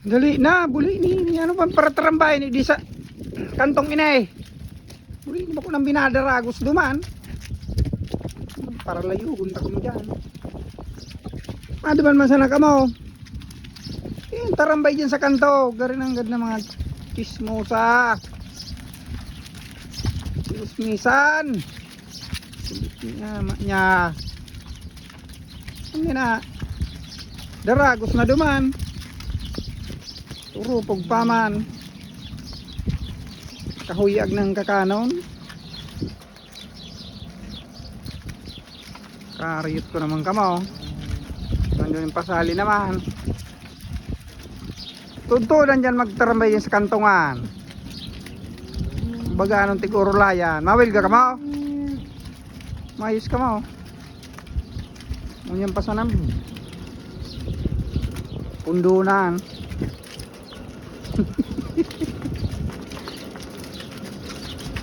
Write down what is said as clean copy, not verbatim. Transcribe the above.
Dali na, buli ni ano pang para trambay ni di sa kantong inay. Buli ni ba ko nang binadaragos duman. Para layo gunta ko diyan. Duman man sana kamo. Tarambay diyan sa kanto, garin ang gad na mga chismosa. Chismisan. Niya, nya. Ano na? Daragos na duman. Turo pagpaman. Kahuyag ng kakanon. Kariyot ko naman kamo. Nandun yung pasali naman. Tuntunan dyan magtarambay dyan sa kantongan. Baga anong tig-urulayan. Mawil ka kamo? Mayos kamo. Ngunyan pasanam. Pundunan.